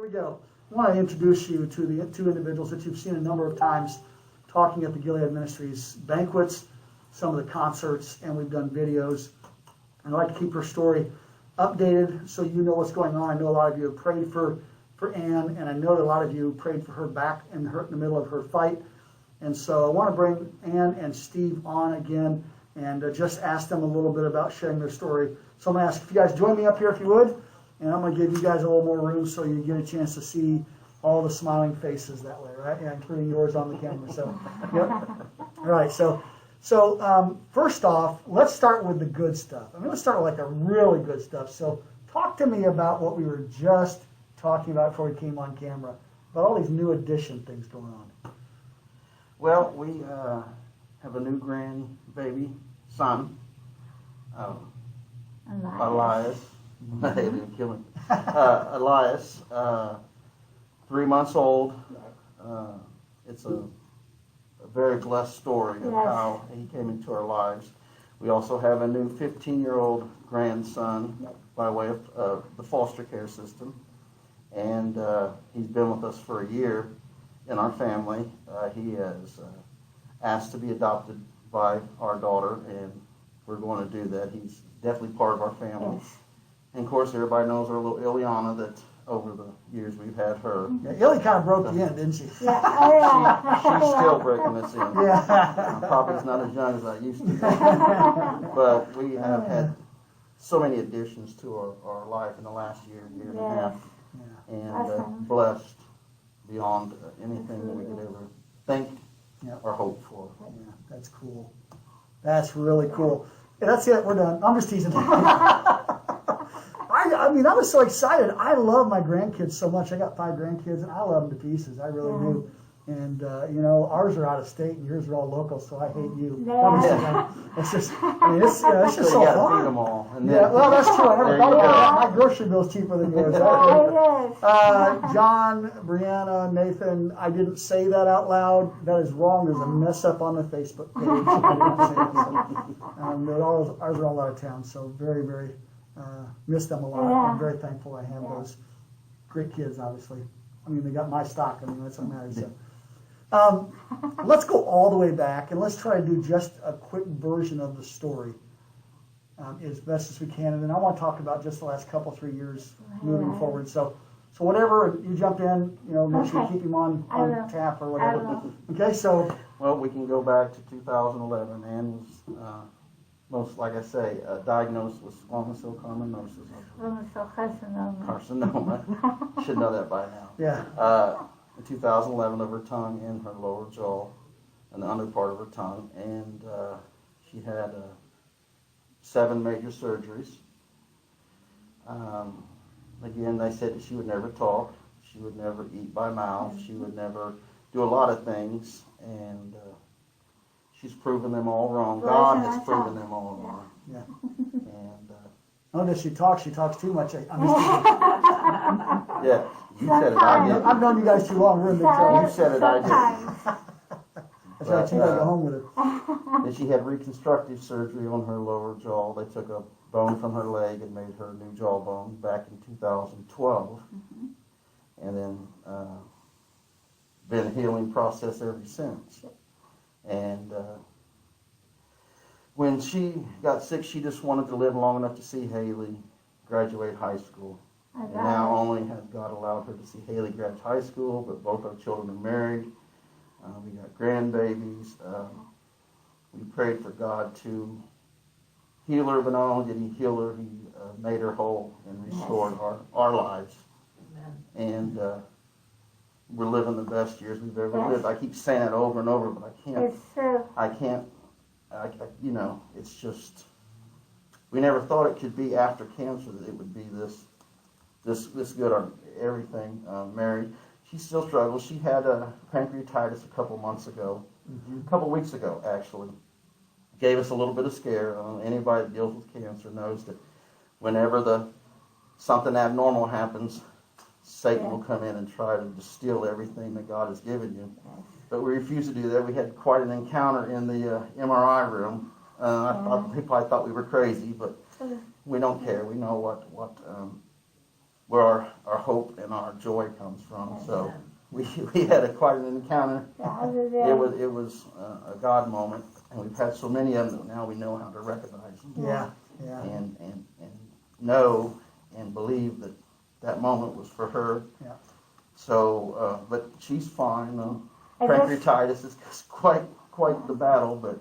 we go. I want to introduce you to the two individuals that you've seen a number of times talking at the Gilead Ministries banquets, some of the concerts, and we've done videos. And I'd like to keep her story updated so you know what's going on. I know a lot of you have prayed for Ann, and I know that a lot of you prayed for her back in the middle of her fight. And so I want to bring Ann and Steve on again and just ask them a little bit about sharing their story. So I'm going to ask if you guys join me up here if you would, and I'm going to give you guys a little more room so you get a chance to see all the smiling faces that way, right? Yeah, including yours on the camera. So, yep. All right. So first off, let's start with the good stuff. I'm going to start with like the really good stuff. So talk to me about what we were just talking about before we came on camera, about all these new addition things going on. Well, we have a new grandbaby son, Elias. Elias, 3 months old. It's a very blessed story of how he came into our lives. We also have a new 15-year-old grandson by way of the foster care system. And he's been with us for a year in our family. He is asked to be adopted by our daughter, and we're going to do that. He's definitely part of our family. Yes. And of course, everybody knows our little Ileana that over the years we've had her. Yeah, Illy kind of broke the end, didn't she? Yeah. Oh, yeah. She's still breaking us in. Yeah. Probably not as young as I used to be. But we have had so many additions to our life in the last year and a half. Yeah. And blessed beyond anything that we could ever think or hope for. Yeah, that's cool. That's really cool. Yeah, that's it. We're done. I'm just teasing. I mean, I was so excited. I love my grandkids so much. I got 5 grandkids, and I love them to pieces. I really do. And, you know, ours are out of state, and yours are all local, so I hate you. Yeah. It's just, I mean, it's just so you gotta hard. feed them all. And Yeah, well, that's true. I never thought about that. My grocery bill's cheaper than yours. John, Brianna, Nathan, I didn't say that out loud. That is wrong. There's a mess up on the Facebook page. I didn't say that. But ours are all out of town, so very, very miss them a lot. Yeah. I'm very thankful I have those great kids, obviously. I mean, they got my stock. I mean, that's what matters. So. Let's go all the way back, and let's try to do just a quick version of the story as best as we can. And then I want to talk about just the last 3 years moving forward. So whatever, you jump in, you know, make sure you keep him on tap or whatever. Okay, so. Well, we can go back to 2011. Ann was, most, like I say, diagnosed with squamous cell carcinosis. Carcinoma. Should know that by now. Yeah. In 2011 of her tongue and her lower jaw and the under part of her tongue, and she had 7 major surgeries. Again, they said that she would never talk, she would never eat by mouth, she would never do a lot of things, and she's proven them all wrong. God has proven them all wrong. Yeah. And oh, does she talk? She talks too much. I'm just yeah. You said it, I did. I've known you guys too long. We're in the trouble. You said it, I did. That's right, you gotta go home with her. Then she had reconstructive surgery on her lower jaw. They took a bone from her leg and made her new jawbone back in 2012. And then been a healing process ever since. And when she got sick, she just wanted to live long enough to see Haley graduate high school. And now only has God allowed her to see Haley graduate high school, but both our children are married. We got grandbabies. We prayed for God to heal her, but not only did He heal her, He made her whole and restored our lives. Amen. And we're living the best years we've ever lived. I keep saying it over and over, but I can't. It's true. I can't. You know, it's just. We never thought it could be after cancer that it would be this good on everything. Mary, she still struggles. She had pancreatitis a couple months ago, a couple weeks ago actually. Gave us a little bit of scare. Anybody that deals with cancer knows that whenever something abnormal happens, Satan will come in and try to steal everything that God has given you. But we refused to do that. We had quite an encounter in the MRI room. They probably thought we were crazy, but we don't care. We know what where our hope and our joy comes from. So we had quite an encounter. It was a God moment, and we've had so many of them that now we know how to recognize them. Yeah. And know and believe that moment was for her. Yeah. So, but she's fine. Pancreatitis is quite the battle, but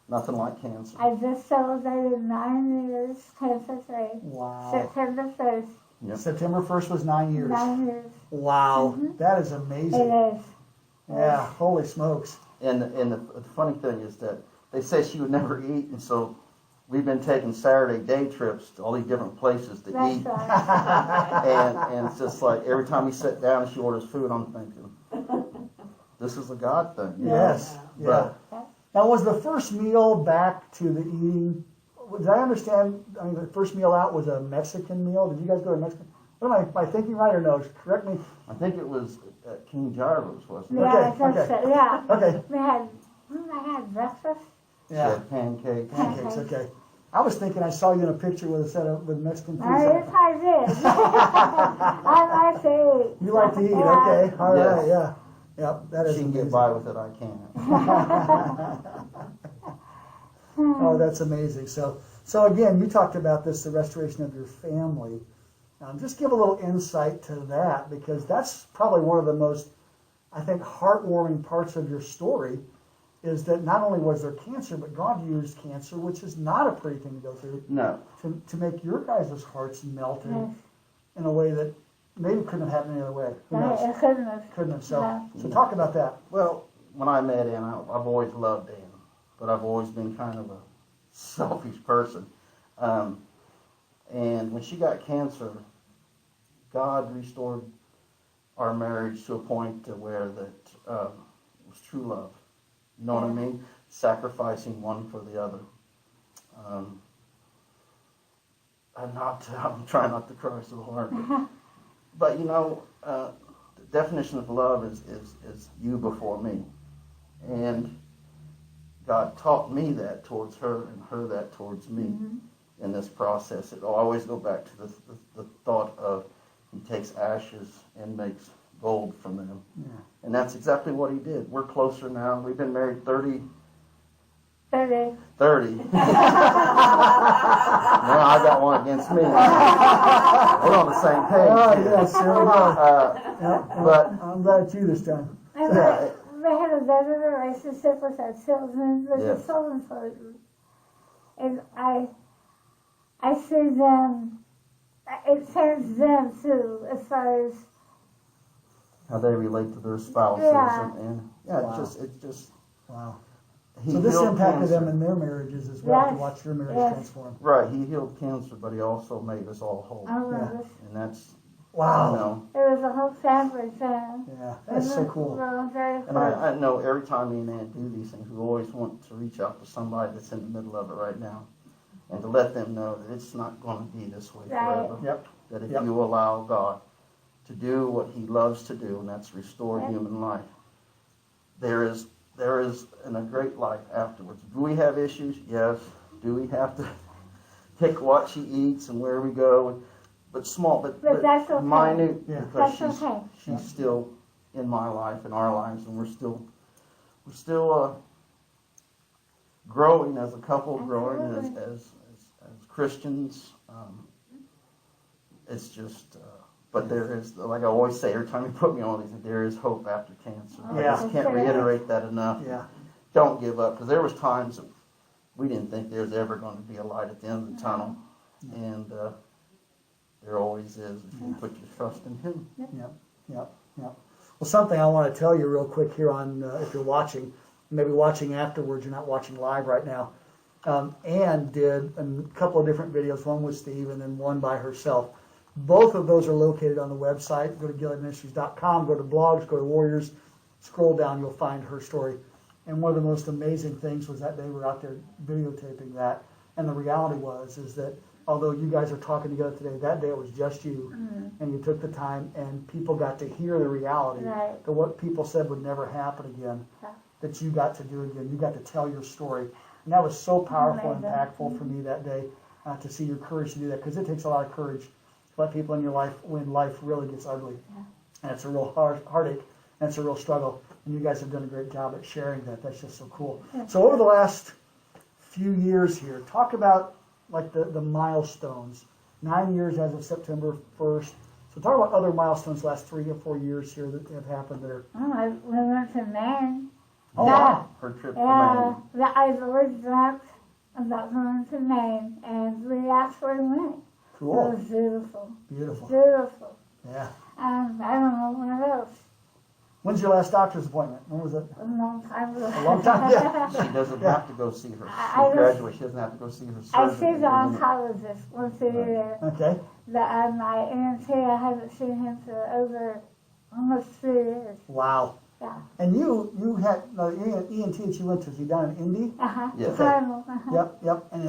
nothing like cancer. I just celebrated 9 years cancer-free. Wow. September 1st. Yep. September 1st was 9 years. 9 years. Wow. That is amazing. It is. Yeah. Holy smokes. And the funny thing is that they say she would never eat, and so we've been taking Saturday day trips to all these different places to That's eat. right. And it's just like every time we sit down and she orders food, I'm thinking, this is a God thing. Yes. Yeah. Now, was the first meal back to the eating? Did I understand? I mean, the first meal out was a Mexican meal. Did you guys go to Mexican? What am I thinking right or no? Correct me. I think it was at King Gyro's, wasn't it? Yeah, Okay, I think so. Yeah. Okay. I had breakfast. She Yeah. had pancakes. Pancakes. Okay. I was thinking I saw you in a picture with a set of with Mexican food. Yes, I did. I like to eat. You like to eat, Yeah. okay? All right, Yes. yeah. Yep, that is She can amazing. get by with it, I can't. Oh, that's amazing. So again, you talked about this, the restoration of your family. Just give a little insight to that, because that's probably one of the most, I think, heartwarming parts of your story, is that not only was there cancer, but God used cancer, which is not a pretty thing to go through, No. to make your guys' hearts melted Yes. in a way that maybe couldn't have happened any other way. Who knows? It couldn't have. Couldn't have. So, No. so talk about that. Well, when I met Ann, I've always loved Ann, but I've always been kind of a selfish person. And when she got cancer, God restored our marriage to a point to where that it was true love. You know what I mean? Sacrificing one for the other. I'm trying not to cry so hard. But you know, the definition of love is you before me. And God taught me that towards her and her that towards me in this process. It will always go back to the thought of He takes ashes and makes gold from them. Yeah. And that's exactly what He did. We're closer now. We've been married 30. 30. 30. Now I got one against me. We're on the same page. Oh, here. yes, there we go. Yep, but I'm glad it's you this time. yeah, We had a better relationship with our children, with Yes. the children. And I see them, it changed them too, as far as, how they relate to their spouses Yeah. and Wow. it's just Wow. He So this healed impacted cancer. them in their marriages as well, to Yes. watch your marriage Yes. transform. Right, He healed cancer, but He also made us all whole. I love Yeah. it. And that's, Wow. you know, It was a whole family thing. Yeah, that's so cool. We're very and close. I know every time me and Ann do these things, we always want to reach out to somebody that's in the middle of it right now and to let them know that it's not going to be this way Right. forever. Yep. That if Yep. you allow God to do what He loves to do, and that's restore Yep. human life, there is a great life afterwards. Do we have issues? Yes. Do we have to pick what she eats and where we go? But small, but that's okay. minute, Yeah. because That's okay. she's still in my life, in our lives, and we're still growing as a couple, growing Absolutely. as Christians. It's just, but there is, like I always say, every time you put me on these, there is hope after cancer. I Yeah. just can't reiterate that enough. Yeah. Don't give up, because there was times that we didn't think there was ever going to be a light at the end of the tunnel, and there always is if you put your trust in Him. Yep. Well, something I want to tell you real quick here on, if you're watching, maybe watching afterwards, you're not watching live right now. Ann did a couple of different videos, one with Steve and then one by herself. Both of those are located on the website. Go to GileadMinistries.com, go to blogs, go to Warriors, scroll down, you'll find her story. And one of the most amazing things was that they were out there videotaping that. And the reality is that although you guys are talking together today, that day it was just you. And you took the time and people got to hear the reality. Right. That what people said would never happen again. Yeah. That you got to do again. You got to tell your story. And that was so powerful and Amazing. impactful for me that day to see your courage to do that. Because it takes a lot of courage let people in your life when life really gets ugly. Yeah. And it's a real heartache, and it's a real struggle. And you guys have done a great job at sharing that. That's just so cool. Yeah. So over the last few years here, talk about like the milestones. 9 years as of September 1st. So talk about other milestones the last 3 or 4 years here that have happened that are. Oh, we went to Maine. Oh, Yeah. wow. Her trip to Yeah, Maine. I was always dreamt about going to Maine, and we actually went. It Cool. was beautiful. Beautiful. Beautiful. Yeah. And I don't know what else. When's your last doctor's appointment? When was it? A long time ago. A long time? Yeah. She doesn't Yeah. have to go see her. I She graduates. She doesn't have to go see her surgeon. I see the And then- oncologist once a year. Okay. My ENT, I haven't seen him for over almost 3 years. Wow. Yeah. And you had ENT that you went to. Is he down in Indy? Uh-huh. Yes. Cardinal. Uh-huh. Yep. Yep. And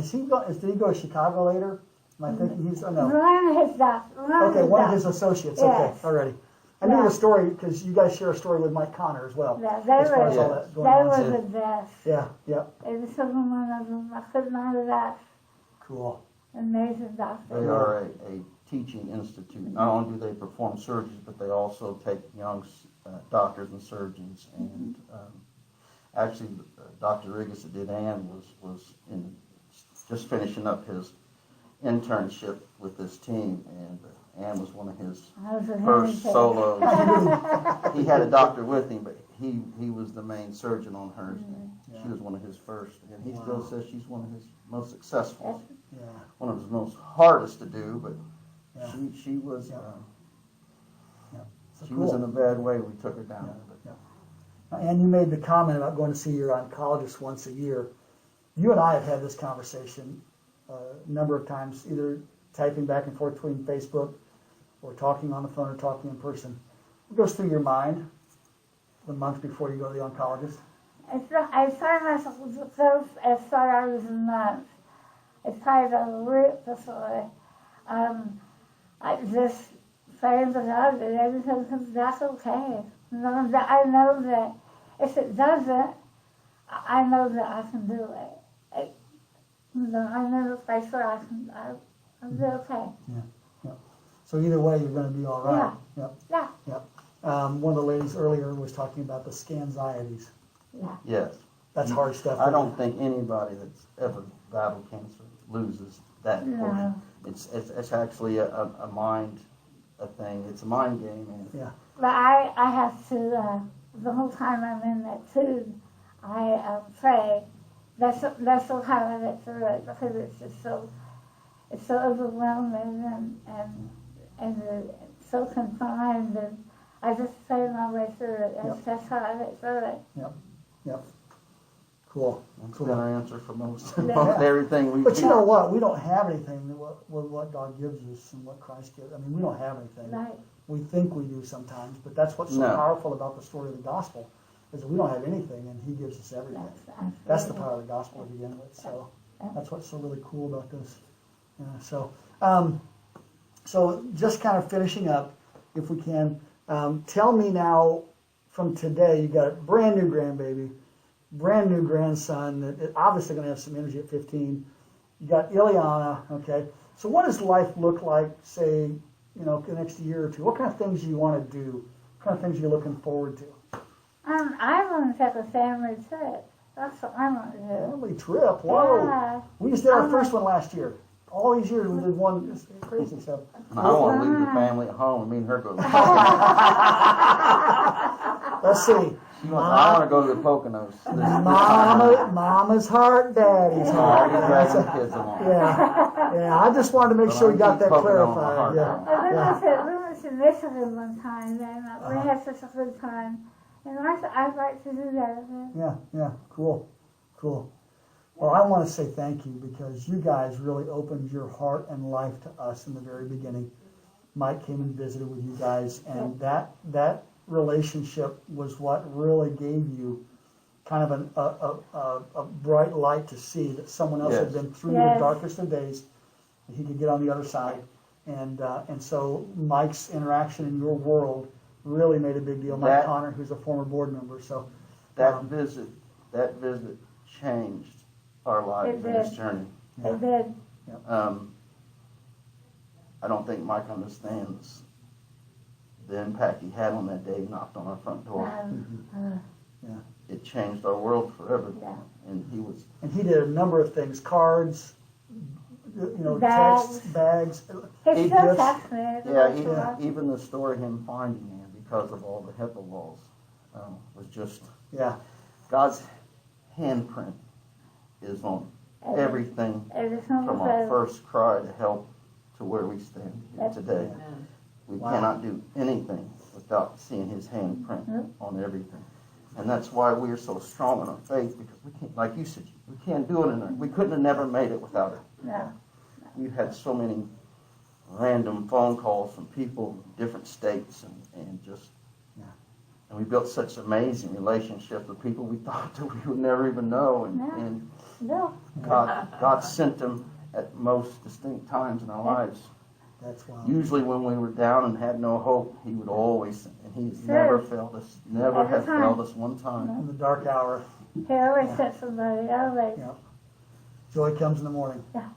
did he go to Chicago later? Am I thinking he's? Oh no. One of his doctors. Okay, one of his associates. Okay, Yes. already. I knew Yeah. the story because you guys share a story with Mike Connor as well. Yeah, As far as all Yeah. that going they on. were too. the best. Yeah. Yeah. It was one of them. I could not have asked. Cool. Amazing doctor. They are a teaching institute. Not only do they perform surgeries, but they also take young doctors and surgeons. And actually, Dr. Rigas that did Ann was just finishing up his internship with this team, and Ann was one of his I was a first hesitant. solos. He had a doctor with him, but he was the main surgeon on hers. And she was one of his first, and he still says she's one of his most successful. Yeah. One of his most hardest to do, but Yeah. she was Yeah. Yeah. So she was in cool. a bad way. We took her down. Yeah. And you made the comment about going to see your oncologist once a year. You and I have had this conversation a number of times, either typing back and forth between Facebook or talking on the phone or talking in person. What goes through your mind the month before you go to the oncologist? I started myself as far I was a month. It's probably about a week before. I just praying to God that everything comes back okay. I know that if it doesn't, I know that I can do it. I know the place where I'll be okay. So either way, you're going to be all right. Yeah. One of the ladies earlier was talking about the scanxieties. Yes, That's hard stuff. I don't think anybody that's ever battled cancer loses that portion. No. It's actually a mind thing. It's a mind game. And But I have to, the whole time I'm in that tube, I pray. That's so how I get through it, because it's just it's so overwhelming and so confined, and I just pray my way through it. That's how I get through it. Yep. Cool. that's been our answer for most Yeah. everything we But do. you know what? We don't have anything what God gives us and what Christ gives. I mean, we don't have anything. Right. We think we do sometimes, but that's what's so No. powerful about the story of the gospel, is that we don't have anything and He gives us everything. That's the power of the gospel to begin with. So that's what's so really cool about this. So just kind of finishing up, if we can, tell me now from today, you got a brand new grandbaby, brand new grandson that obviously going to have some energy at 15. You got Ileana, okay. So what does life look like, say, the next year or two? What kind of things do you want to do? What kind of things are you looking forward to? I want to take a family trip. That's what I want to do. Family trip, whoa. Yeah. We just did our first one last year. All these years we did one, it's crazy stuff. And I don't want to leave the family at home and me and her go to the Let's see. I want to go to the Poconos. Mama's heart, daddy's I'll heart. be dragging the kids along. Yeah. I just wanted to make sure we got that clarified. Yeah. We went to Michigan one time, and we had such a good time. And I'd like to do that again. Yeah. Cool. Well, I want to say thank you because you guys really opened your heart and life to us in the very beginning. Mike came and visited with you guys, and that relationship was what really gave you kind of a bright light to see that someone else had been through your darkest of days, and he could get on the other side. And so Mike's interaction in your world really made a big deal. Mike Connor, who's a former board member. So that visit changed our lives in this journey. It did. I don't think Mike understands the impact he had on that day he knocked on our front door. It changed our world forever. Yeah. And he was, And he did a number of things, cards, Bags. texts, bags. He Eight still gifts. texts me. yeah, even the story him finding me because of all the HIPAA laws was just, Yeah, God's handprint is on everything Every single from our thing. first cry to help to where we stand here That's today. Amen. We Wow. cannot do anything without seeing his handprint on everything. And that's why we're so strong in our faith, because we can't, like you said, we can't do it we couldn't have never made it without it. No. We've had so many random phone calls from people in different states and just, and we built such amazing relationships with people we thought that we would never even know. And No. God sent them at most distinct times in our lives. that's wild. Usually when we were down and had no hope, he would always, and he's Sure. never failed us, never Every had time. failed us one time. In the dark hour, He always sent somebody. Always. Yeah. joy comes in the morning. Yeah.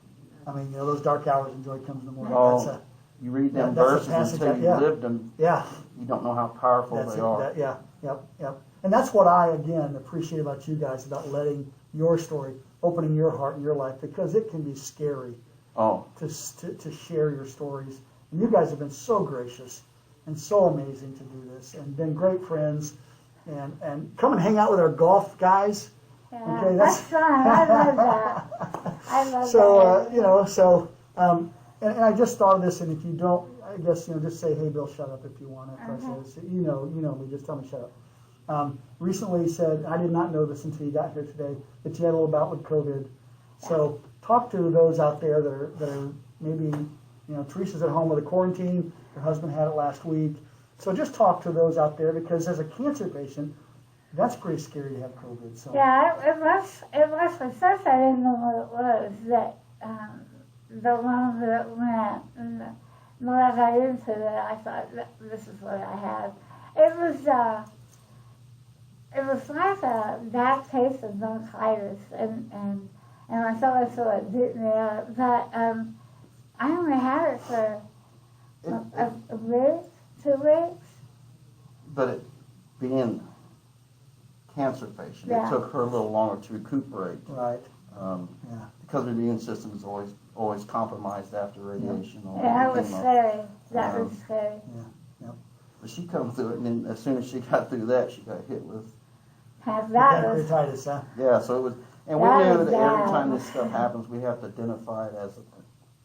I mean, those dark hours and joy comes in the morning. Oh, That's you read them that's a verses passage until that- you yeah. lived them, yeah, you don't know how powerful that's they it. are. Yep. And that's what I, again, appreciate about you guys, about letting your story, opening your heart and your life, because it can be scary Oh, to share your stories. And you guys have been so gracious and so amazing to do this, and been great friends. And come and hang out with our golf guys. Yeah. Okay, that's fun. I love that. I love So that. And I just thought of this, and if you don't, I guess just say, "Hey, Bill, shut up," if you want. If I say, you know me, just tell me shut up. Recently said, I did not know this until you got here today, that you had a little bout with COVID. So talk to those out there that are maybe, Teresa's at home with a quarantine. Her husband had it last week. So just talk to those out there, because as a cancer patient, that's pretty scary to have COVID. So Yeah, it was. At first, I didn't know what it was. That the longer it went, and the more I got into it, I thought this is what I had. It was like a bad case of bronchitis, and I felt like so it beat me up. But I only had it for a week, 2 weeks. but it, being cancer patient, Yeah. it took her a little longer to recuperate. right, Because her immune system is always compromised after radiation. Or Yeah, that was chemo. scary. That was scary. But she come through it, and then as soon as she got through that, she got hit with, That was. pancreatitis, huh? yeah, so it was, and we That knew was that every bad. time this stuff happens, we have to identify it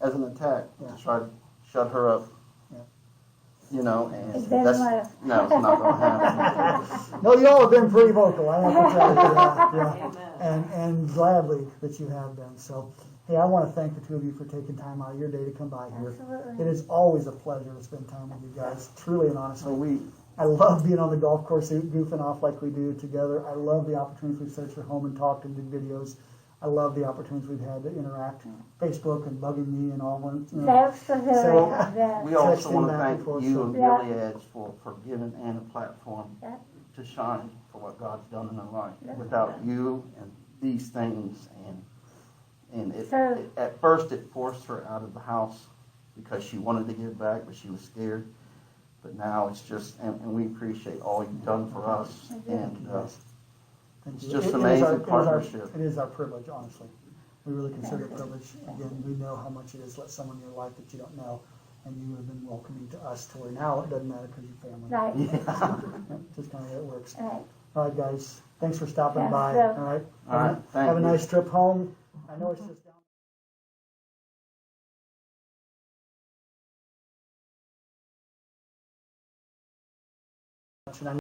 as an attack Yeah. to try to shut her up. Yeah. And It didn't that's, work. no, it's not going to happen. No, y'all have been pretty vocal. I have to tell you that. Amen. And gladly that you have been. So, hey, I want to thank the two of you for taking time out of your day to come by here. Absolutely. It is always a pleasure to spend time with you guys, truly and honestly. So I love being on the golf course, goofing off like we do together. I love the opportunities we've searched your home and talked and did videos. I love the opportunities we've had to interact, Facebook and bugging me and all one. Thanks for doing So- that. we also Texting want to back thank and forth, you so- and Yeah. Billy Edge for giving Ann a platform Yeah. to shine for what God's done in her life. Yeah. Without you and these things, and So- at first it forced her out of the house because she wanted to give back, but she was scared. But now it's just, and we appreciate all you've done for us. Thank And you guys. Thank it's you. just It is amazing our- it is our- partnership. It is our privilege, honestly. We really consider it a privilege. Again, we know how much it is to let someone in your life that you don't know, and you have been welcoming to us to where now it doesn't matter because you're family. Right. Yeah. Just kind of the way it works. Right. All right, guys. Thanks for stopping Yeah, by. so- All right. All right, thank Have a you. nice trip home. I know it's just down. And I